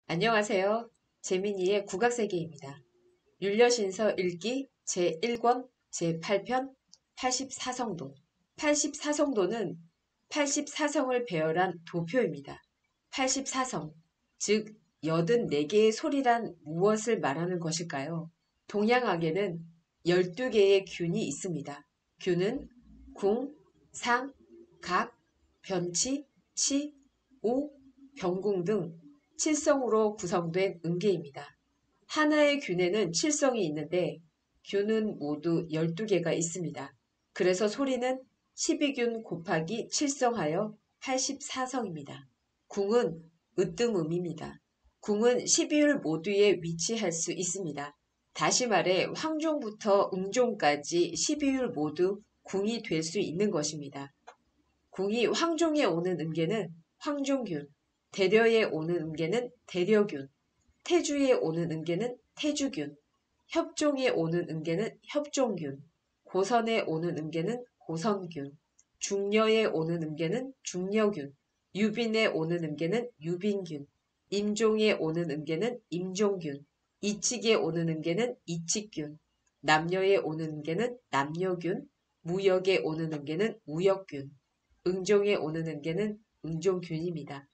안녕하세요. 재민이의 국악세계입니다. 율려신서 읽기 제1권 제8편 84성도. 84성도는 84성을 배열한 도표입니다. 84성, 즉 84개의 소리란 무엇을 말하는 것일까요? 동양악에는 12개의 균이 있습니다. 균은 궁, 상, 각, 변치, 치, 오, 병궁 등 7성으로 구성된 음계입니다. 하나의 균에는 7성이 있는데 균은 모두 12개가 있습니다. 그래서 소리는 12균 곱하기 7성하여 84성입니다. 궁은 으뜸음입니다. 궁은 12율 모두에 위치할 수 있습니다. 다시 말해 황종부터 음종까지 12율 모두 궁이 될 수 있는 것입니다. 궁이 황종에 오는 음계는 황종균, 대려에 오는 음계는 대려균, 태주에 오는 음계는 태주균, 협종에 오는 음계는 협종균, 고선에 오는 음계는 고선균, 중려에 오는 음계는 중려균, 유빈에 오는 음계는 유빈균, 임종에 오는 음계는 임종균, 이칙에 오는 음계는 이칙균, 남녀에 오는 음계는 남녀균, 무역에 오는 음계는 무역균, 응종에 오는 음계는 응종균입니다.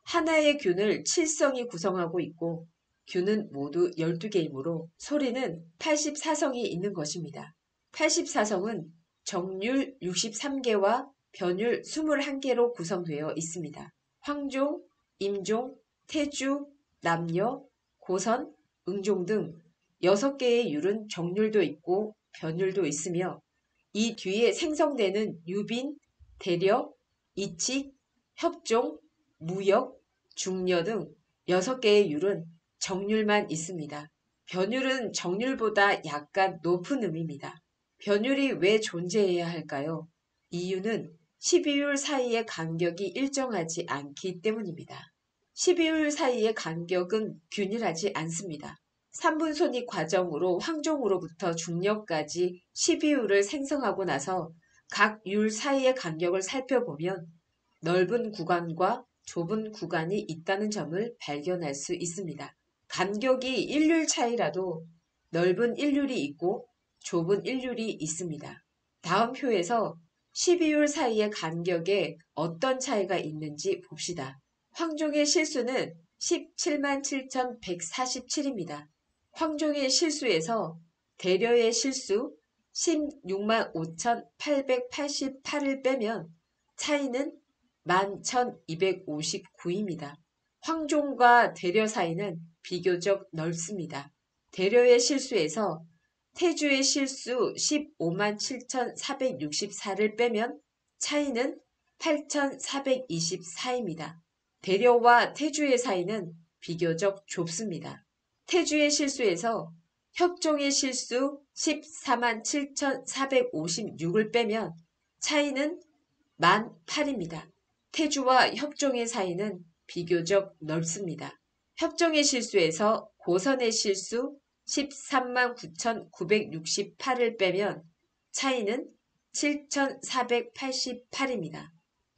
하나의 균을 7성이 구성하고 있고 균은 모두 12개이므로 소리는 84성이 있는 것입니다. 84성은 정률 63개와 변율 21개로 구성되어 있습니다. 황종, 임종, 태주, 남녀, 고선, 응종 등 6개의 율은 정률도 있고 변율도 있으며 이 뒤에 생성되는 유빈, 대려, 이칙, 협종, 무역, 중려 등 6개의 율은 정률만 있습니다. 변율은 정률보다 약간 높은 음입니다. 변율이 왜 존재해야 할까요? 이유는 12율 사이의 간격이 일정하지 않기 때문입니다. 12율 사이의 간격은 균일하지 않습니다. 3분손익 과정으로 황종으로부터 중려까지 12율을 생성하고 나서 각 율 사이의 간격을 살펴보면 넓은 구간과 좁은 구간이 있다는 점을 발견할 수 있습니다. 간격이 1율 차이라도 넓은 1율이 있고 좁은 1율이 있습니다. 다음 표에서 12율 사이의 간격에 어떤 차이가 있는지 봅시다. 황종의 실수는 17만 7,147입니다. 황종의 실수에서 대려의 실수 16만 5,888을 빼면 차이는 11,259입니다. 황종과 대려 사이는 비교적 넓습니다. 대려의 실수에서 태주의 실수 15만 7,464를 빼면 차이는 8,424입니다. 대려와 태주의 사이는 비교적 좁습니다. 태주의 실수에서 협종의 실수 14만 7,456을 빼면 차이는 18입니다. 태주와 협종의 사이는 비교적 넓습니다. 협종의 실수에서 고선의 실수 13만 9,968을 빼면 차이는 7,488입니다.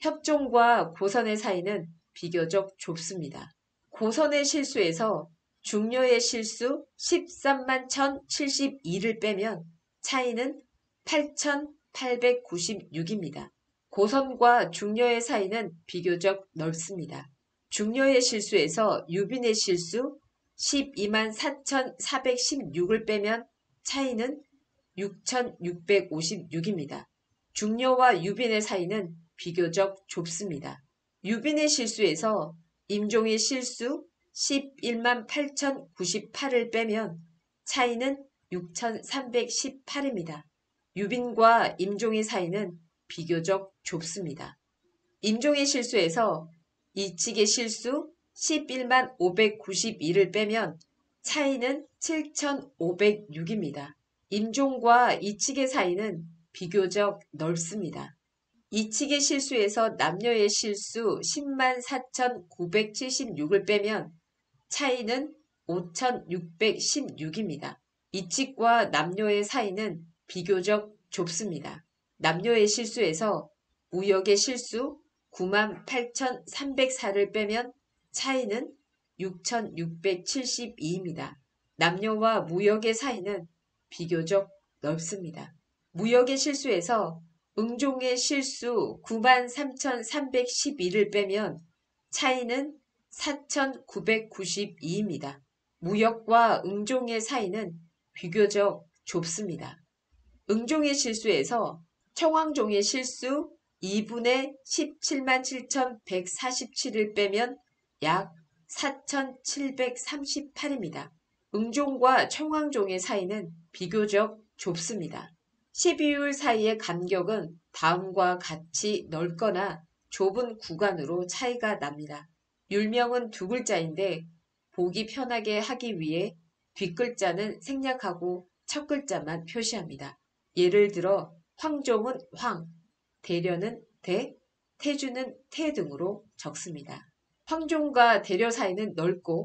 협종과 고선의 사이는 비교적 좁습니다. 고선의 실수에서 중려의 실수 13만 1,072를 빼면 차이는 8,896입니다. 고선과 중려의 사이는 비교적 넓습니다. 중려의 실수에서 유빈의 실수 12만 4,416을 빼면 차이는 6,656입니다. 중려와 유빈의 사이는 비교적 좁습니다. 유빈의 실수에서 임종의 실수 11만 8,098을 빼면 차이는 6,318입니다. 유빈과 임종의 사이는 비교적 좁습니다. 임종의 실수에서 이칙의 실수 11만 592를 빼면 차이는 7,506입니다. 임종과 이칙의 사이는 비교적 넓습니다. 이칙의 실수에서 남녀의 실수 10만 4,976을 빼면 차이는 5,616입니다. 이칙과 남녀의 사이는 비교적 좁습니다. 남녀의 실수에서 무역의 실수 98,304를 빼면 차이는 6,672입니다. 남녀와 무역의 사이는 비교적 넓습니다. 무역의 실수에서 응종의 실수 93,312를 빼면 차이는 4,992입니다. 무역과 응종의 사이는 비교적 좁습니다. 응종의 실수에서 청황종의 실수 2분의 177,147을 빼면 약 4,738입니다. 응종과 청황종의 사이는 비교적 좁습니다. 12율 사이의 간격은 다음과 같이 넓거나 좁은 구간으로 차이가 납니다. 율명은 두 글자인데 보기 편하게 하기 위해 뒷글자는 생략하고 첫 글자만 표시합니다. 예를 들어 황종은 황, 대려는 대, 태주는 태 등으로 적습니다. 황종과 대려 사이는 넓고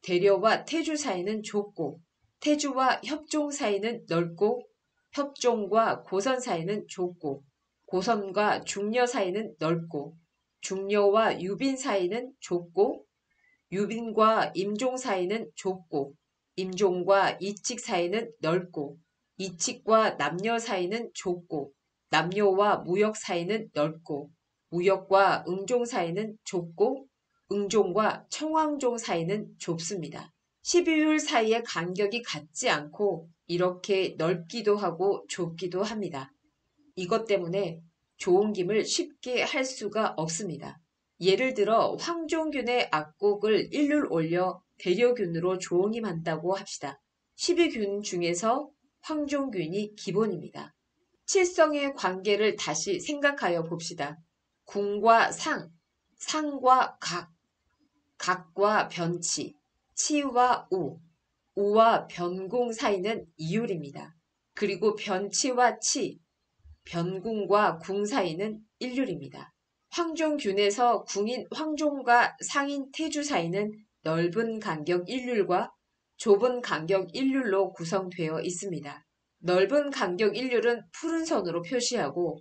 대려와 태주 사이는 좁고 태주와 협종 사이는 넓고 협종과 고선 사이는 좁고 고선과 중려 사이는 넓고 중려와 유빈 사이는 좁고 유빈과 임종 사이는 좁고 임종과 이칙 사이는 넓고 이칙과 남녀 사이는 좁고 남녀와 무역 사이는 넓고 무역과 응종 사이는 좁고 응종과 청황종 사이는 좁습니다. 12율 사이의 간격이 같지 않고 이렇게 넓기도 하고 좁기도 합니다. 이것 때문에 조옹김을 쉽게 할 수가 없습니다. 예를 들어 황종균의 악곡을 1률 올려 대려균으로 조옹임한다고 합시다. 12균 중에서 황종균이 기본입니다. 칠성의 관계를 다시 생각하여 봅시다. 궁과 상, 상과 각, 각과 변치, 치와 우, 우와 변궁 사이는 이율입니다. 그리고 변치와 치, 변궁과 궁 사이는 일률입니다. 황종균에서 궁인 황종과 상인 태주 사이는 넓은 간격 1률과 좁은 간격 1률로 구성되어 있습니다. 넓은 간격 1률은 푸른 선으로 표시하고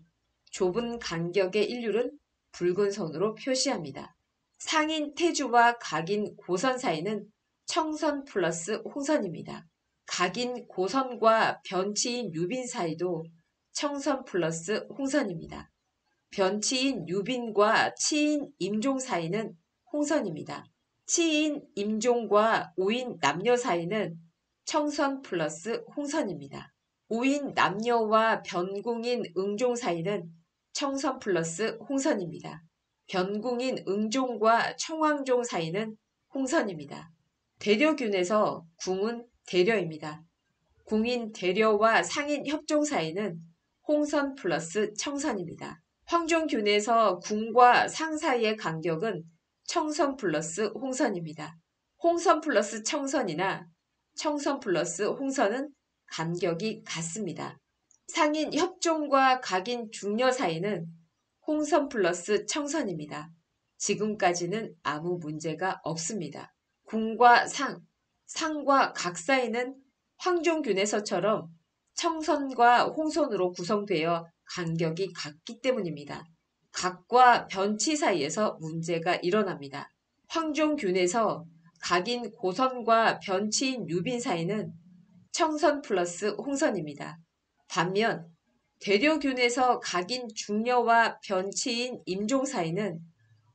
좁은 간격의 1률은 붉은 선으로 표시합니다. 상인 태주와 각인 고선 사이는 청선 플러스 홍선입니다. 각인 고선과 변치인 유빈 사이도 청선 플러스 홍선입니다. 변치인 유빈과 치인 임종 사이는 홍선입니다. 치인 임종과 오인 남녀 사이는 청선 플러스 홍선입니다. 오인 남녀와 변궁인 응종 사이는 청선 플러스 홍선입니다. 변궁인 응종과 청황종 사이는 홍선입니다. 대려균에서 궁은 대려입니다. 궁인 대려와 상인 협종 사이는 홍선 플러스 청선입니다. 황종균에서 궁과 상 사이의 간격은 청선 플러스 홍선입니다. 홍선 플러스 청선이나 청선 플러스 홍선은 간격이 같습니다. 상인 협종과 각인 중려 사이는 홍선 플러스 청선입니다. 지금까지는 아무 문제가 없습니다. 궁과 상, 상과 각 사이는 황종균에서처럼 청선과 홍선으로 구성되어 간격이 같기 때문입니다. 각과 변치 사이에서 문제가 일어납니다. 황종균에서 각인 고선과 변치인 유빈 사이는 청선 플러스 홍선입니다. 반면 대려균에서 각인 중려와 변치인 임종 사이는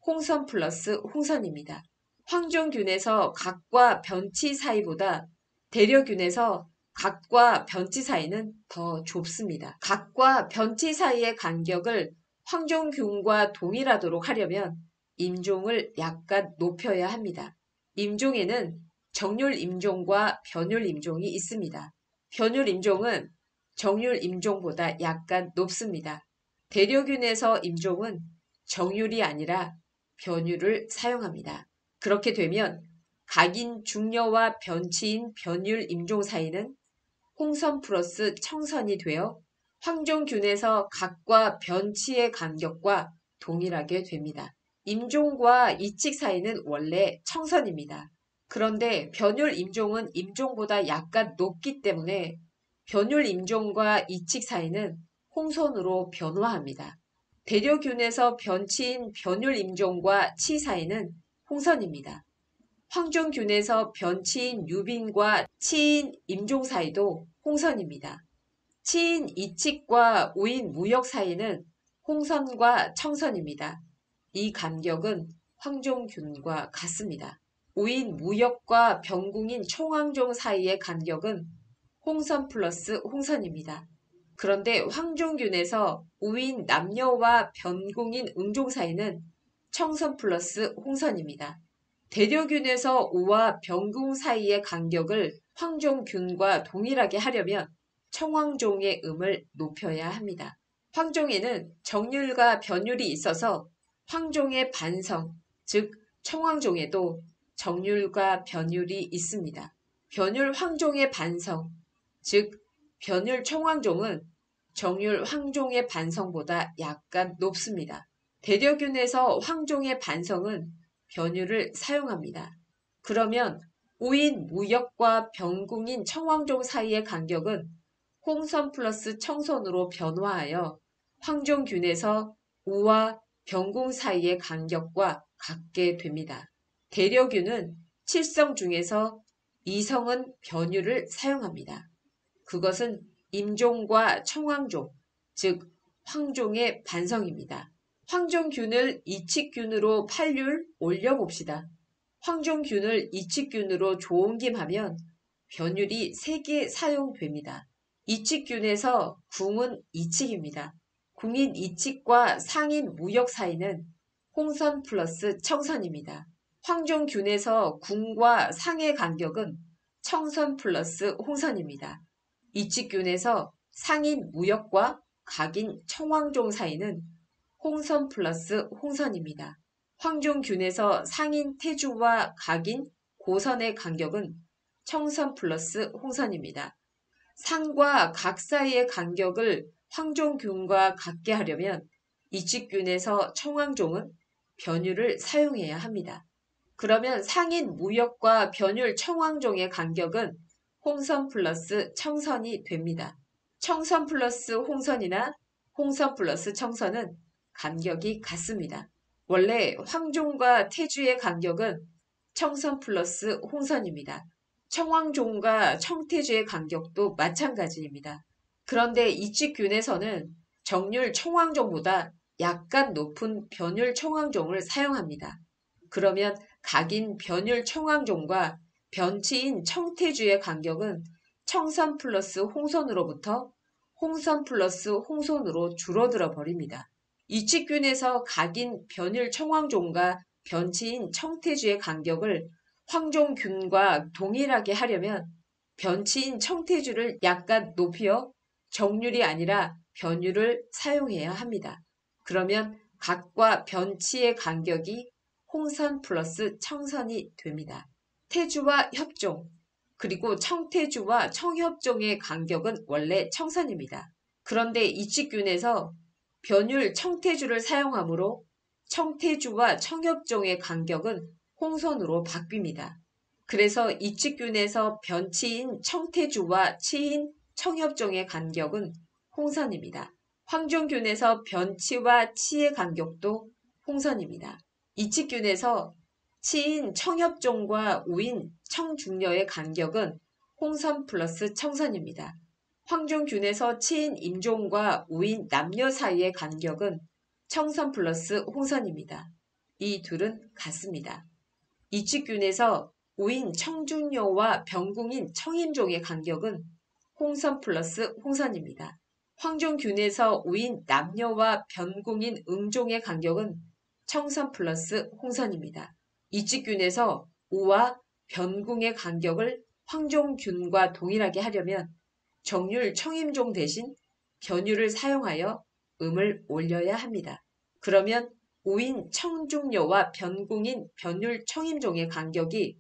홍선 플러스 홍선입니다. 황종균에서 각과 변치 사이보다 대려균에서 각과 변치 사이는 더 좁습니다. 각과 변치 사이의 간격을 황종균과 동일하도록 하려면 임종을 약간 높여야 합니다. 임종에는 정률 임종과 변율 임종이 있습니다. 변율 임종은 정률 임종보다 약간 높습니다. 대려균에서 임종은 정률이 아니라 변율을 사용합니다. 그렇게 되면 각인 중려와 변치인 변율 임종 사이는 홍선 플러스 청선이 되어 황종균에서 각과 변치의 간격과 동일하게 됩니다. 임종과 이칙 사이는 원래 청선입니다. 그런데 변율 임종은 임종보다 약간 높기 때문에 변율 임종과 이칙 사이는 홍선으로 변화합니다. 대려균에서 변치인 변율 임종과 치 사이는 홍선입니다. 황종균에서 변치인 유빈과 치인 임종 사이도 홍선입니다. 치인 이칙과 우인 무역 사이는 홍선과 청선입니다. 이 간격은 황종균과 같습니다. 우인 무역과 병궁인 총황종 사이의 간격은 홍선 플러스 홍선입니다. 그런데 황종균에서 우인 남녀와 변궁인 응종 사이는 청선 플러스 홍선입니다. 대려균에서 우와 병궁 사이의 간격을 황종균과 동일하게 하려면 청황종의 음을 높여야 합니다. 황종에는 정률과 변율이 있어서 황종의 반성, 즉 청황종에도 정률과 변율이 있습니다. 변율 황종의 반성, 즉 변율 청황종은 정률 황종의 반성보다 약간 높습니다. 대려균에서 황종의 반성은 변율을 사용합니다. 그러면 우인 무역과 병궁인 청황종 사이의 간격은 홍선 플러스 청선으로 변화하여 황종균에서 우와 병궁 사이의 간격과 같게 됩니다. 대려균은 7성 중에서 2성은 변율을 사용합니다. 그것은 임종과 청황종, 즉 황종의 반성입니다. 황종균을 이칙균으로 8율 올려봅시다. 황종균을 이칙균으로 조옮김하면 변율이 3개 사용됩니다. 이칙균에서 궁은 이칙입니다. 궁인 이칙과 상인 무역 사이는 홍선 플러스 청선입니다. 황종균에서 궁과 상의 간격은 청선 플러스 홍선입니다. 이칙균에서 상인 무역과 각인 청황종 사이는 홍선 플러스 홍선입니다. 황종균에서 상인 태주와 각인 고선의 간격은 청선 플러스 홍선입니다. 상과 각 사이의 간격을 황종균과 같게 하려면 이칙균에서 청황종은 변율을 사용해야 합니다. 그러면 상인 무역과 변율 청황종의 간격은 홍선 플러스 청선이 됩니다. 청선 플러스 홍선이나 홍선 플러스 청선은 간격이 같습니다. 원래 황종과 태주의 간격은 청선 플러스 홍선입니다. 청황종과 청태주의 간격도 마찬가지입니다. 그런데 이칙균에서는 정률 청황종보다 약간 높은 변율 청황종을 사용합니다. 그러면 각인 변율 청황종과 변치인 청태주의 간격은 청선 플러스 홍선으로부터 홍선 플러스 홍선으로 줄어들어 버립니다. 이칙균에서 각인 변율 청황종과 변치인 청태주의 간격을 황종균과 동일하게 하려면 변치인 청태주를 약간 높여 정률이 아니라 변율을 사용해야 합니다. 그러면 각과 변치의 간격이 홍선 플러스 청선이 됩니다. 태주와 협종, 그리고 청태주와 청협종의 간격은 원래 청선입니다. 그런데 이칙균에서 변율 청태주를 사용하므로 청태주와 청협종의 간격은 홍선으로 바뀝니다. 그래서 이칙균에서 변치인 청태주와 치인 청협종의 간격은 홍선입니다. 황종균에서 변치와 치의 간격도 홍선입니다. 이칙균에서 치인 청협종과 우인 청중녀의 간격은 홍선 플러스 청선입니다. 황종균에서 치인 임종과 우인 남녀 사이의 간격은 청선 플러스 홍선입니다. 이 둘은 같습니다. 이칙균에서 우인 청중녀와 병궁인 청임종의 간격은 홍선 플러스 홍선입니다. 황종균에서 우인 남녀와 변궁인 응종의 간격은 청선 플러스 홍선입니다. 이칙균에서 우와 변궁의 간격을 황종균과 동일하게 하려면 정률 청임종 대신 변율을 사용하여 음을 올려야 합니다. 그러면 우인 청중녀와 변궁인 변율 청임종의 간격이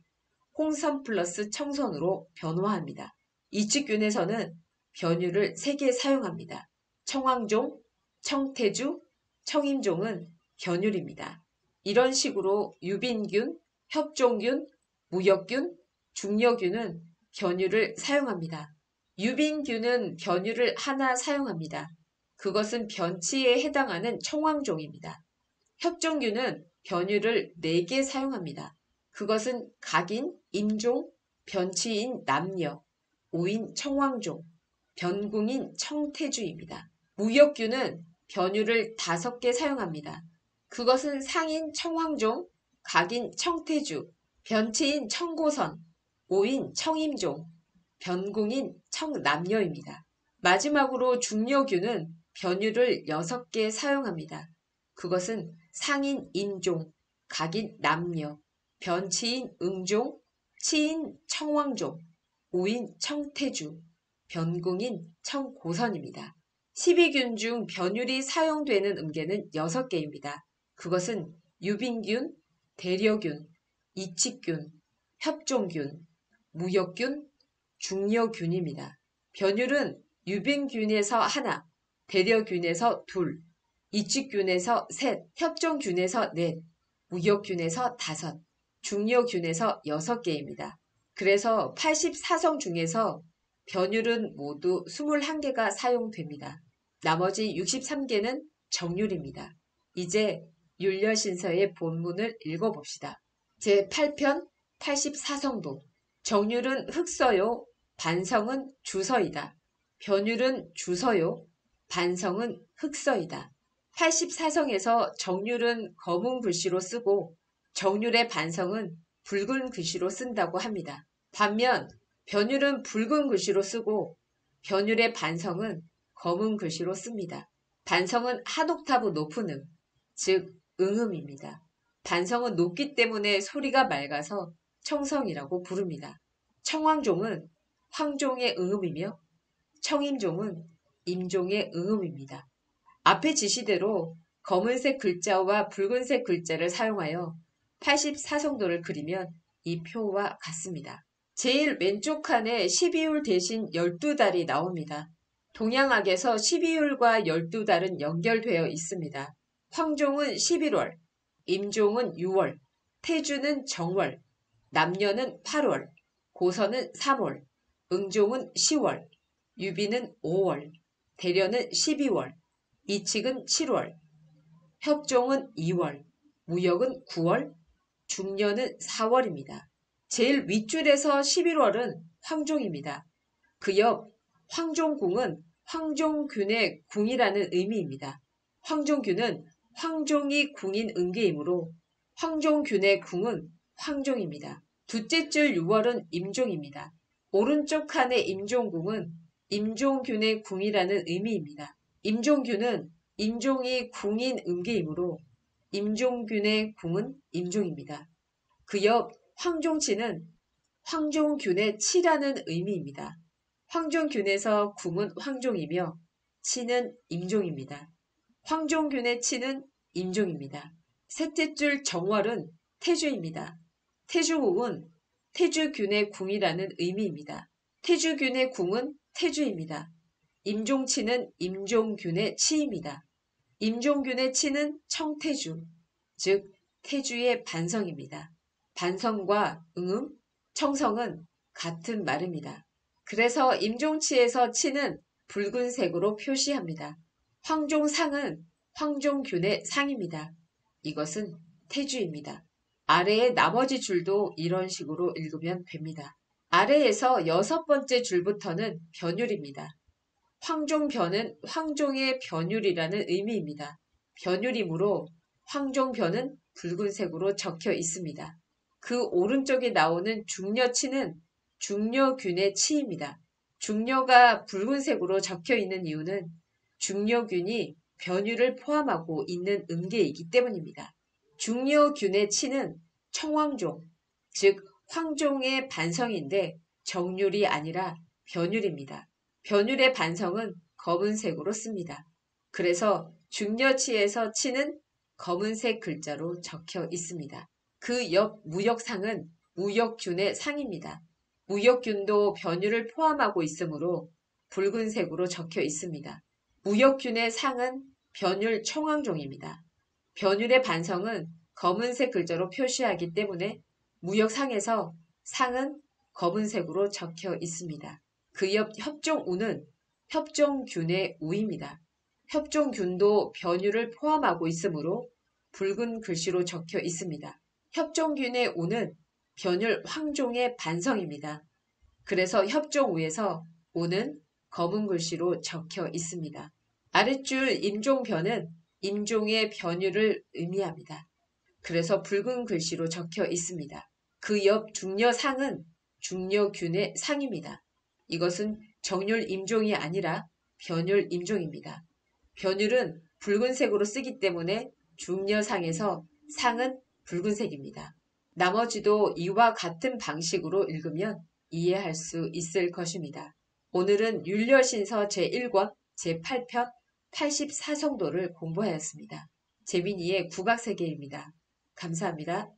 홍선 플러스 청선으로 변화합니다. 이칙균에서는 변율을 3개 사용합니다. 청황종, 청태주, 청임종은 변율입니다. 이런 식으로 유빈균, 협종균, 무역균, 중려균은 변율을 사용합니다. 유빈균은 변율을 하나 사용합니다. 그것은 변치에 해당하는 청황종입니다. 협종균은 변율을 4개 사용합니다. 그것은 각인, 임종, 변치인 남녀, 오인 청황종, 변궁인 청태주입니다. 무역균은 변유를 5개 사용합니다. 그것은 상인 청황종, 각인 청태주, 변치인 청고선, 오인 청임종, 변궁인 청남녀입니다. 마지막으로 중려균은 변유를 6개 사용합니다. 그것은 상인 인종, 각인 남녀, 변치인 응종, 치인 청황종, 오인 청태주, 변궁인 청고선입니다. 12균 중 변율이 사용되는 음계는 6개입니다. 그것은 유빈균, 대려균, 이치균, 협종균, 무역균, 중려균입니다. 변율은 유빈균에서 하나, 대려균에서 둘, 이치균에서 셋, 협종균에서 넷, 무역균에서 5, 중려균에서 6개입니다. 그래서 84성 중에서 변율은 모두 21개가 사용됩니다. 나머지 63개는 정률입니다. 이제 율려신서의 본문을 읽어봅시다. 제8편 84성도 정률은 흑서요, 반성은 주서이다. 변율은 주서요, 반성은 흑서이다. 84성에서 정률은 검은 글씨로 쓰고 정률의 반성은 붉은 글씨로 쓴다고 합니다. 반면 변율은 붉은 글씨로 쓰고 변율의 반성은 검은 글씨로 씁니다. 반성은 한 옥타브 높은 음, 즉 응음입니다. 반성은 높기 때문에 소리가 맑아서 청성이라고 부릅니다. 청황종은 황종의 응음이며 청임종은 임종의 응음입니다. 앞의 지시대로 검은색 글자와 붉은색 글자를 사용하여 84성도를 그리면 이 표와 같습니다. 제일 왼쪽 칸에 12율 대신 12달이 나옵니다. 동양학에서 12율과 12달은 연결되어 있습니다. 황종은 11월, 임종은 6월, 태주는 정월, 남녀는 8월, 고서는 3월, 응종은 10월, 유비는 5월, 대려는 12월, 이칙은 7월, 협종은 2월, 무역은 9월, 중려는 4월입니다. 제일 윗줄에서 11월은 황종입니다. 그 옆 황종궁은 황종균의 궁이라는 의미입니다. 황종균은 황종이 궁인 음계이므로 황종균의 궁은 황종입니다. 둘째 줄 6월은 임종입니다. 오른쪽 칸의 임종궁은 임종균의 궁이라는 의미입니다. 임종균은 임종이 궁인 음계이므로 임종균의 궁은 임종입니다. 그 옆 황종치는 황종균의 치라는 의미입니다. 황종균에서 궁은 황종이며 치는 임종입니다. 황종균의 치는 임종입니다. 셋째 줄 정월은 태주입니다. 태주궁은 태주균의 궁이라는 의미입니다. 태주균의 궁은 태주입니다. 임종치는 임종균의 치입니다. 임종균의 치는 청태주, 즉 태주의 반성입니다. 반성과 응음, 청성은 같은 말입니다. 그래서 임종치에서 치는 붉은색으로 표시합니다. 황종상은 황종균의 상입니다. 이것은 태주입니다. 아래의 나머지 줄도 이런 식으로 읽으면 됩니다. 아래에서 6번째 줄부터는 변율입니다. 황종변은 황종의 변율이라는 의미입니다. 변율이므로 황종변은 붉은색으로 적혀 있습니다. 그 오른쪽에 나오는 중려치는 중려균의 치입니다. 중려가 붉은색으로 적혀 있는 이유는 중려균이 변율을 포함하고 있는 음계이기 때문입니다. 중려균의 치는 청황종, 즉 황종의 반성인데 정률이 아니라 변율입니다. 변율의 반성은 검은색으로 씁니다. 그래서 중려치에서 치는 검은색 글자로 적혀 있습니다. 그 옆 무역상은 무역균의 상입니다. 무역균도 변율을 포함하고 있으므로 붉은색으로 적혀 있습니다. 무역균의 상은 변율 청황종입니다. 변율의 반성은 검은색 글자로 표시하기 때문에 무역상에서 상은 검은색으로 적혀 있습니다. 그 옆 협종우는 협종균의 우입니다. 협종균도 변율을 포함하고 있으므로 붉은 글씨로 적혀 있습니다. 협종균의 우는 변율 황종의 반성입니다. 그래서 협종 우에서 오는 검은 글씨로 적혀 있습니다. 아랫줄 임종변은 임종의 변율을 의미합니다. 그래서 붉은 글씨로 적혀 있습니다. 그 옆 중려상은 중려균의 상입니다. 이것은 정률 임종이 아니라 변율 임종입니다. 변율은 붉은색으로 쓰기 때문에 중려상에서 상은 붉은색입니다. 나머지도 이와 같은 방식으로 읽으면 이해할 수 있을 것입니다. 오늘은 율렬신서 제1권 제8편 84성도를 공부하였습니다. 재민이의 국악세계입니다. 감사합니다.